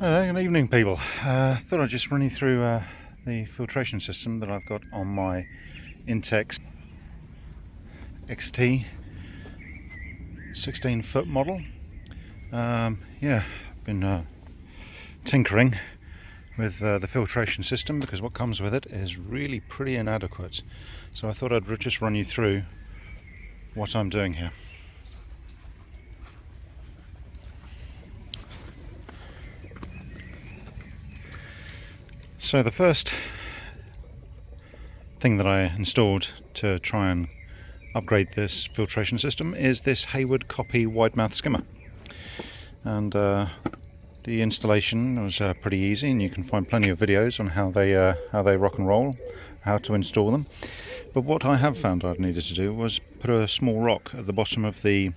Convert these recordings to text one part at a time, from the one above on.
Hi there, good evening people. Thought I'd just run you through the filtration system that I've got on my Intex XT 16-foot model. Yeah, I've been tinkering with the filtration system because what comes with it is really pretty inadequate. So I thought I'd just run you through what I'm doing here. So the first thing that I installed to try and upgrade this filtration system is this Hayward copy widemouth skimmer, and the installation was pretty easy, and you can find plenty of videos on how they rock and roll, how to install them. But what I have found I needed to do was put a small rock at the bottom of the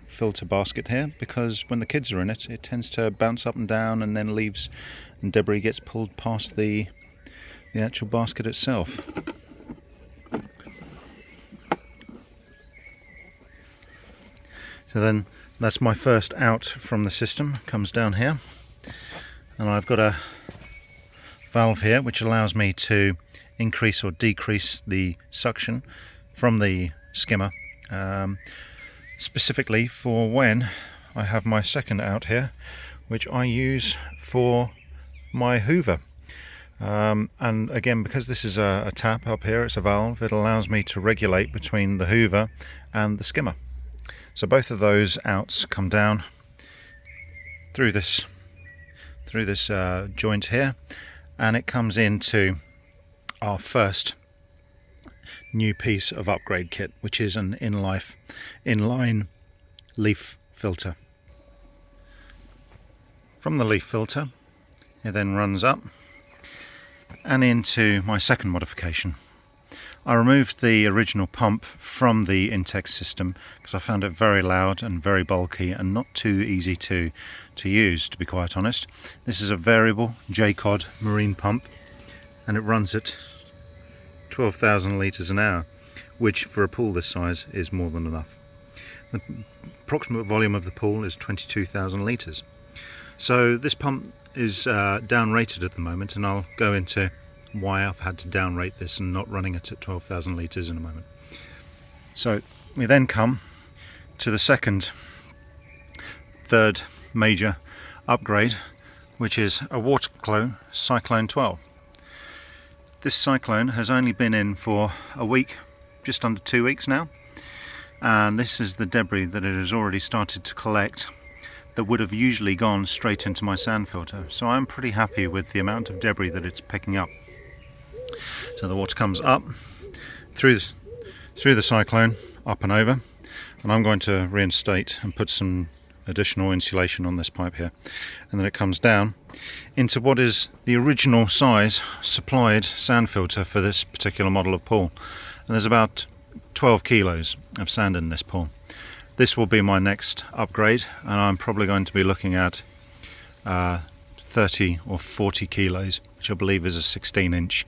filter basket here, because when the kids are in it, it tends to bounce up and down, and then leaves and debris gets pulled past the actual basket itself. So then that's my first out from the system, comes down here, and I've got a valve here which allows me to increase or decrease the suction from the skimmer, specifically for when I have my second out here, which I use for my hoover. And again, because this is a tap up here, it's a valve, it allows me to regulate between the hoover and the skimmer. So both of those outs come down through this joint here, and it comes into our first new piece of upgrade kit, which is an inline leaf filter. From the leaf filter, it then runs up and into my second modification. I removed the original pump from the Intex system because I found it very loud and very bulky and not too easy to use, to be quite honest. This is a variable jecod marine pump, and it runs at 12,000 litres an hour, which for a pool this size is more than enough. The approximate volume of the pool is 22,000 litres. So this pump is down-rated at the moment, and I'll go into why I've had to down-rate this and not running it at 12,000 litres in a moment. So we then come to the third major upgrade, which is a waterco Cyclone 12. This Cyclone has only been in for a week, just under 2 weeks now, and this is the debris that it has already started to collect that would have usually gone straight into my sand filter. So I'm pretty happy with the amount of debris that it's picking up. So the water comes up through the Cyclone, up and over, and I'm going to reinstate and put some additional insulation on this pipe here, and then it comes down into what is the original size supplied sand filter for this particular model of pool, and there's about 12 kilos of sand in this pool. This will be my next upgrade, and I'm probably going to be looking at 30 or 40 kilos, which I believe is a 16-inch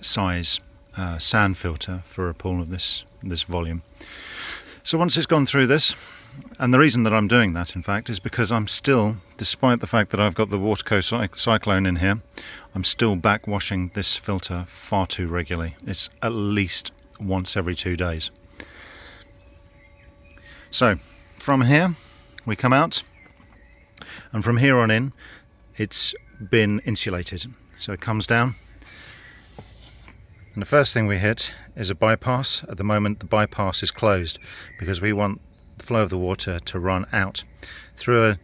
size sand filter for a pool of this volume. So once it's gone through this, and the reason that I'm doing that, in fact, is because I'm still, despite the fact that I've got the waterco Cyclone in here, I'm still backwashing this filter far too regularly. It's at least once every 2 days. So from here we come out, and from here on in it's been insulated. So it comes down, and the first thing we hit is a bypass. At the moment the bypass is closed because we want the flow of the water to run out through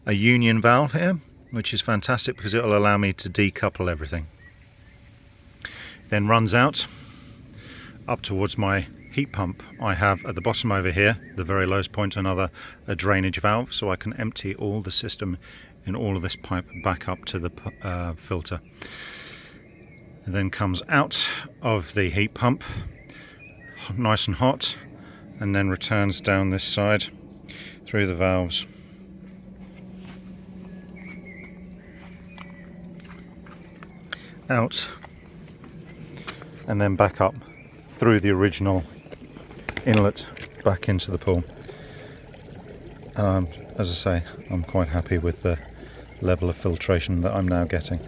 a union valve here, which is fantastic because it will allow me to decouple everything. Then runs out up towards my heat pump. I have at the bottom over here, the very lowest point, a drainage valve, so I can empty all the system in all of this pipe back up to the filter. It then comes out of the heat pump nice and hot, and then returns down this side through the valves. Out, and then back up through the original inlet back into the pool. as I say, I'm quite happy with the level of filtration that I'm now getting.